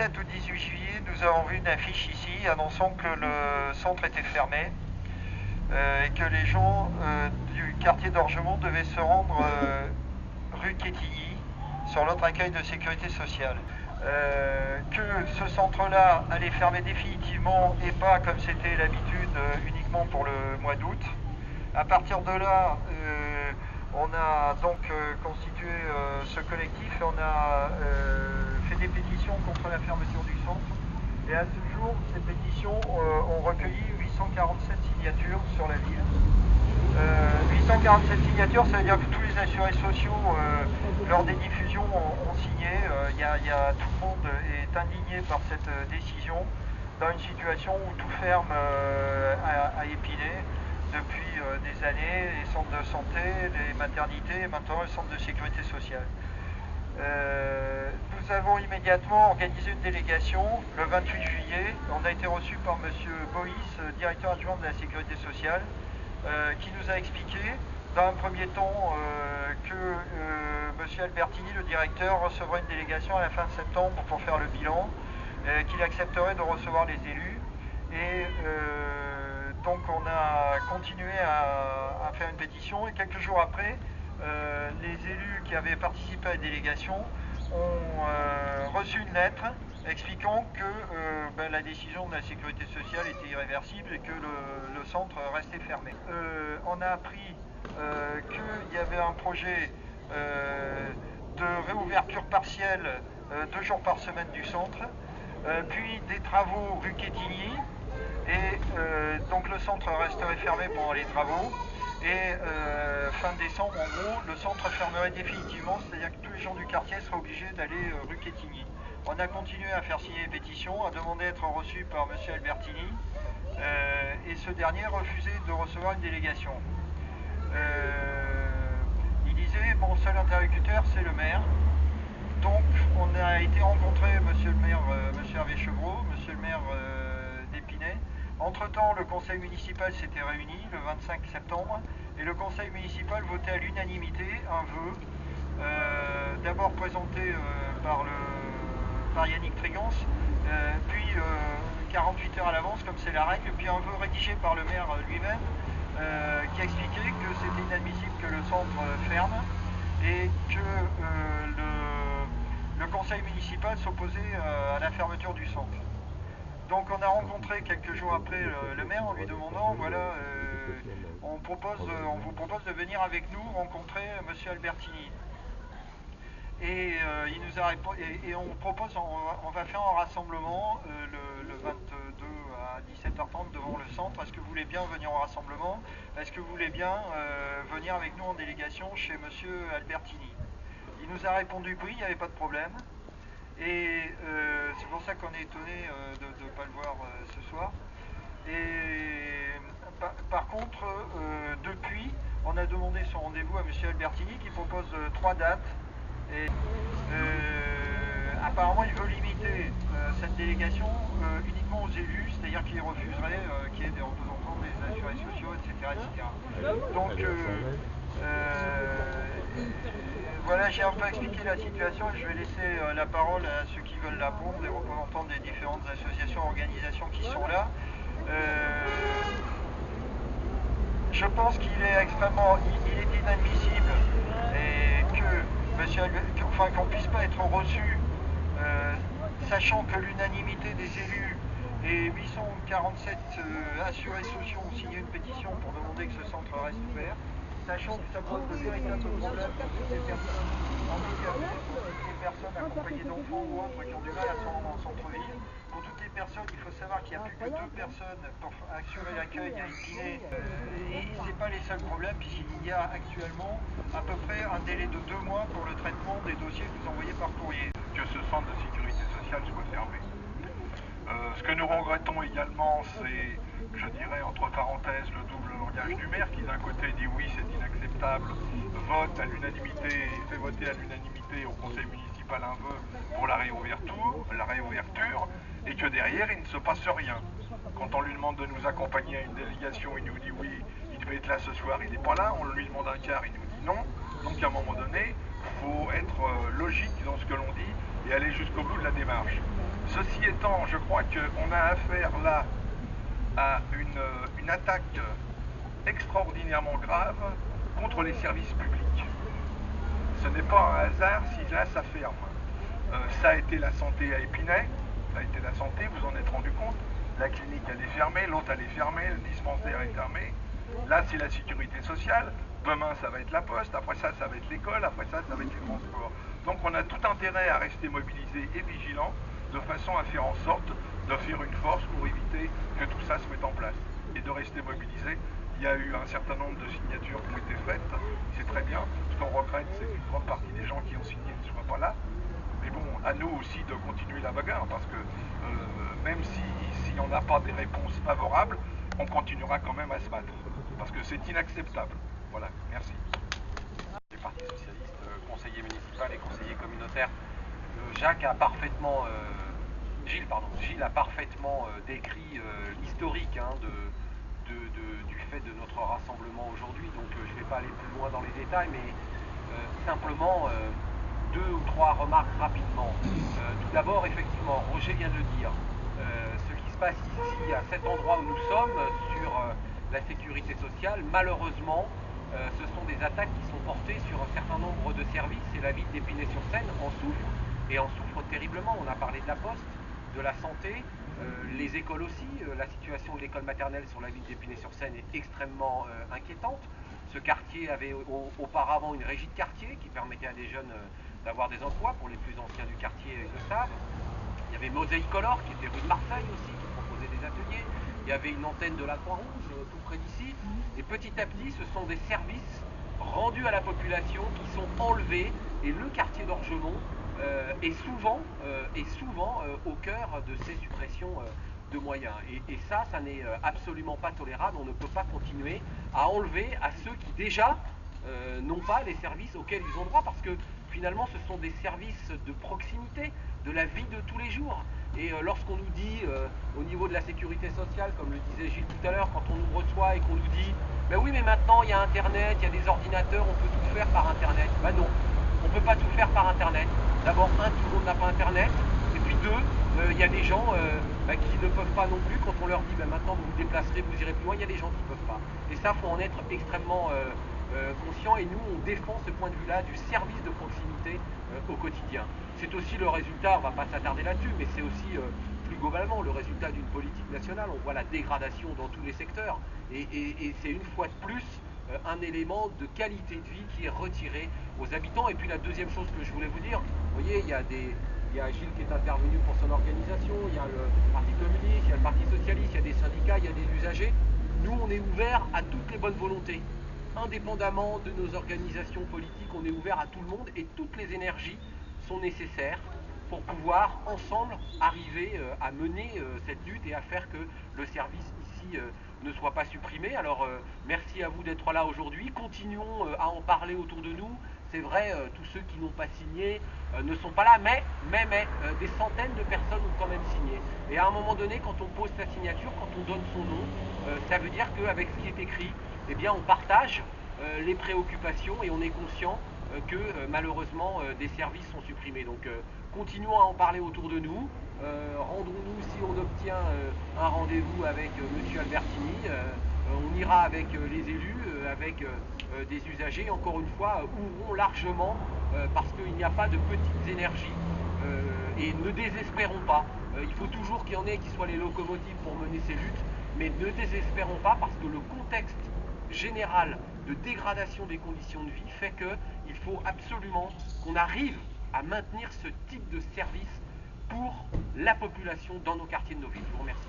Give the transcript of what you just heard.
17 ou 18 juillet, nous avons vu une affiche ici annonçant que le centre était fermé et que les gens du quartier d'Orgemont devaient se rendre rue Quetigny sur l'autre accueil de sécurité sociale. Que ce centre-là allait fermer définitivement et pas comme c'était l'habitude uniquement pour le mois d'août. À partir de là, on a donc constitué ce collectif et on a fait des pétitions contre la fermeture du centre. Et à ce jour, ces pétitions ont recueilli 847 signatures sur la ville. 847 signatures, ça veut dire que tous les assurés sociaux, lors des diffusions, ont signé. Tout le monde est indigné par cette décision dans une situation où tout ferme à Épinay depuis des années, les centres de santé, les maternités et maintenant le centre de sécurité sociale. Nous avons immédiatement organisé une délégation le 28 juillet. On a été reçu par M. Boïs, directeur adjoint de la sécurité sociale, qui nous a expliqué dans un premier temps que M. Albertini, le directeur, recevrait une délégation à la fin de septembre pour faire le bilan, qu'il accepterait de recevoir les élus. Et donc on a continué à faire une pétition et quelques jours après, les élus qui avaient participé à la délégation ont reçu une lettre expliquant que la décision de la sécurité sociale était irréversible et que le centre restait fermé. On a appris qu'il y avait un projet de réouverture partielle 2 jours par semaine du centre, puis des travaux rue Quetigny, et donc le centre resterait fermé pendant les travaux. Et fin décembre, en gros, le centre fermerait définitivement, c'est-à-dire que tous les gens du quartier seraient obligés d'aller rue Quetigny. On a continué à faire signer les pétitions, à demander d'être reçu par M. Albertini, et ce dernier refusait de recevoir une délégation. Il disait, mon seul interlocuteur, c'est le maire. Donc, on a été rencontrer monsieur le maire, monsieur Hervé Chevreau, monsieur le maire d'Épinay. Entre-temps, le conseil municipal s'était réuni le 25 septembre et le conseil municipal votait à l'unanimité un vœu, d'abord présenté par Yannick Trigance, puis 48 heures à l'avance, comme c'est la règle, puis un vœu rédigé par le maire lui-même qui expliquait que c'était inadmissible que le centre ferme et que le conseil municipal s'opposait à la fermeture du centre. Donc on a rencontré quelques jours après le maire en lui demandant, voilà, on vous propose de venir avec nous rencontrer M. Albertini. Et il nous a répondu, et on propose, on va faire un rassemblement le 22 à 17h30 devant le centre. Est-ce que vous voulez bien venir au rassemblement? Est-ce que vous voulez bien venir avec nous en délégation chez M. Albertini? Il nous a répondu que oui, il n'y avait pas de problème. Et c'est pour ça qu'on est étonné de ne pas le voir ce soir. Et par contre, depuis, on a demandé son rendez-vous à M. Albertini qui propose 3 dates. Et apparemment, il veut limiter cette délégation uniquement aux élus, c'est-à-dire qu'il refuserait qu'il y ait des représentants des assurés sociaux, etc. Donc, voilà, j'ai un peu expliqué la situation et je vais laisser la parole à ceux qui veulent la prendre, les représentants des différentes associations, organisations qui sont là. Je pense qu'il est extrêmement, il est inadmissible et qu'on ne puisse pas être reçu, sachant que l'unanimité des élus et 847 assurés sociaux ont signé une pétition pour demander que ce centre reste ouvert. Sachant que ça pose de véritables problèmes pour toutes les personnes handicapées, pour toutes les personnes accompagnées d'enfants ou autres qui ont du mal à se rendre en centre-ville. Pour toutes les personnes, il faut savoir qu'il n'y a plus que 2 personnes pour assurer l'accueil à Épinay. Et ce n'est pas les seuls problèmes, puisqu'il y a actuellement à peu près un délai de 2 mois pour le traitement des dossiers que vous envoyez par courrier. Que ce centre de sécurité sociale soit fermé. Ce que nous regrettons également, c'est, je dirais entre parenthèses, le double langage du maire qui d'un côté dit oui c'est inacceptable, vote à l'unanimité et fait voter à l'unanimité au conseil municipal un vœu pour la réouverture, et que derrière il ne se passe rien. Quand on lui demande de nous accompagner à une délégation, il nous dit oui, il devait être là ce soir, il n'est pas là, on lui demande un quart, il nous dit non. Donc à un moment donné, il faut être logique dans ce que l'on dit et aller jusqu'au bout de la démarche. Ceci étant, je crois qu'on a affaire là à une attaque extraordinairement grave contre les services publics. Ce n'est pas un hasard si là ça ferme. Ça a été la santé à Épinay, ça a été la santé, vous en êtes rendu compte. La clinique elle est fermée, l'autre elle est fermée, le dispensaire est fermé. Là c'est la sécurité sociale, demain ça va être la poste, après ça va être l'école, après ça va être les transports. Donc on a tout intérêt à rester mobilisés et vigilants de façon à faire en sorte de faire une force pour éviter que tout ça se mette en place et de rester mobilisés. Il y a eu un certain nombre de signatures qui ont été faites, c'est très bien. Ce qu'on regrette, c'est qu'une grande partie des gens qui ont signé ne soient pas là. Mais bon, à nous aussi de continuer la bagarre, parce que même si on n'a pas des réponses favorables, on continuera quand même à se battre, parce que c'est inacceptable. Voilà, merci. Du Parti Socialiste, conseiller municipal et conseiller communautaire. Gilles a parfaitement décrit l'historique du fait de notre rassemblement aujourd'hui, donc je ne vais pas aller plus loin dans les détails, mais simplement deux ou trois remarques rapidement. Tout d'abord, effectivement, Roger vient de le dire, ce qui se passe ici, à cet endroit où nous sommes, sur la sécurité sociale, malheureusement, ce sont des attaques qui sont portées sur un certain nombre de services, et la ville d'Épinay-sur-Seine en souffre, et en souffre terriblement. On a parlé de la poste, de la santé, les écoles aussi. La situation de l'école maternelle sur la ville d'Épinay-sur-Seine est extrêmement inquiétante. Ce quartier avait auparavant une régie de quartier qui permettait à des jeunes d'avoir des emplois. Pour les plus anciens du quartier, ils le savent. Il y avait Mosaïcolor qui était rue de Marseille aussi, qui proposait des ateliers. Il y avait une antenne de la Croix-Rouge tout près d'ici. Et petit à petit, ce sont des services rendus à la population qui sont enlevés. Et le quartier d'Orgemont est souvent au cœur de ces suppressions de moyens. Et ça n'est absolument pas tolérable. On ne peut pas continuer à enlever à ceux qui déjà n'ont pas les services auxquels ils ont droit, parce que finalement ce sont des services de proximité, de la vie de tous les jours. Et lorsqu'on nous dit au niveau de la sécurité sociale, comme le disait Gilles tout à l'heure, quand on nous reçoit et qu'on nous dit ben oui mais maintenant il y a internet, il y a des ordinateurs, on peut tout faire par internet. Ben non, on ne peut pas tout faire par internet. D'abord, tout le monde n'a pas internet, et puis deux, il y a des gens qui ne peuvent pas non plus. Quand on leur dit maintenant vous vous déplacerez, vous irez plus loin, il y a des gens qui ne peuvent pas. Et ça, il faut en être extrêmement conscient, et nous on défend ce point de vue là du service de proximité au quotidien. C'est aussi le résultat, on ne va pas s'attarder là-dessus, mais c'est aussi plus globalement le résultat d'une politique nationale. On voit la dégradation dans tous les secteurs, et c'est une fois de plus un élément de qualité de vie qui est retiré aux habitants. Et puis la deuxième chose que je voulais vous dire, vous voyez, il y a Gilles qui est intervenu pour son organisation, il y a le Parti communiste, il y a le Parti socialiste, il y a des syndicats, il y a des usagers. Nous, on est ouvert à toutes les bonnes volontés. Indépendamment de nos organisations politiques, on est ouvert à tout le monde, et toutes les énergies sont nécessaires pour pouvoir ensemble arriver à mener cette lutte et à faire que le service ici ne soit pas supprimé. Alors merci à vous d'être là aujourd'hui, continuons à en parler autour de nous. C'est vrai, tous ceux qui n'ont pas signé ne sont pas là, mais des centaines de personnes ont quand même signé. Et à un moment donné, quand on pose sa signature, quand on donne son nom, ça veut dire qu'avec ce qui est écrit, eh bien, on partage les préoccupations, et on est conscient que malheureusement des services sont supprimés. Donc continuons à en parler autour de nous. Rendons-nous, si on obtient un rendez-vous avec monsieur Albertini, on ira avec les élus, avec des usagers. Encore une fois, ouvrons largement, parce qu'il n'y a pas de petites énergies, et ne désespérons pas. Il faut toujours qu'il y en ait qui soient les locomotives pour mener ces luttes, mais ne désespérons pas, parce que le contexte général de dégradation des conditions de vie fait qu'il faut absolument qu'on arrive à maintenir ce type de service pour la population dans nos quartiers de nos villes. Je vous remercie.